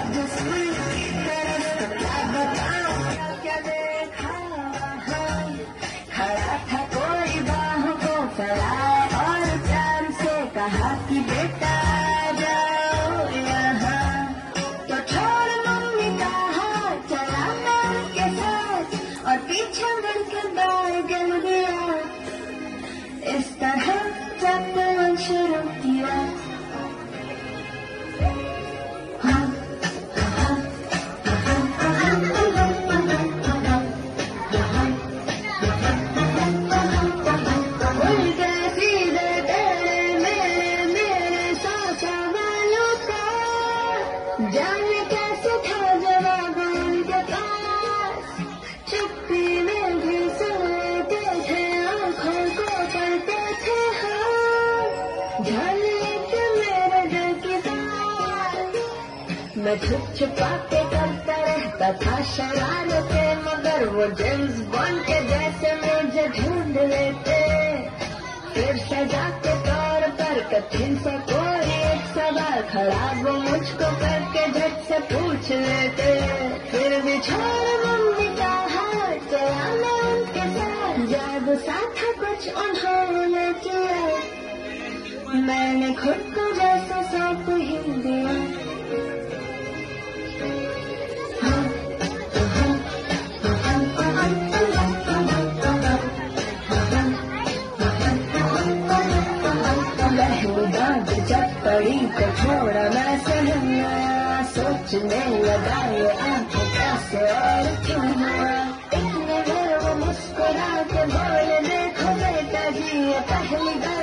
जिसमें तरस क्या बताऊं क्या देखा वहाँ। खड़ा था कोई बाहों को फैलाए और प्यार से कहा कि बेटा आ जाओ यहाँ। तो छोड़ मम्मी का हाथ चला मैं उनके साथ और पीछे मुड़ के भाग गया। इस तरह चैप्टर शुरू किया। जाने कैसे था जवाब उनके पास। चुप्पी में भी सुनते थे आँखों को पढ़ते थे हाँ। जाने के मेरे दिल की बात मैं छुप छुपा के करता रहता था शरारतें। मगर वो जेम्स बॉन्ड के जैसे मुझे ढूंढ लेते। फिर सजा के तौर पर कठिन सा कोई एक सवाल खड़ा वो मुझको करके झट से पूछ लेते। फिर भी छोड़ मम्मी का हाथ चला मैं उनके साथ। जादू सा था कुछ उन्होंने किया। मैंने खुद को जैसे सौंप ही दिया। जब पड़ी तो थोड़ा मैं सहना। सोचने लगा ये आंखें कैसे और क्यों हुआ। इतने में वो मुस्कुरा के बोले देखो बेटा जी ये पहली बार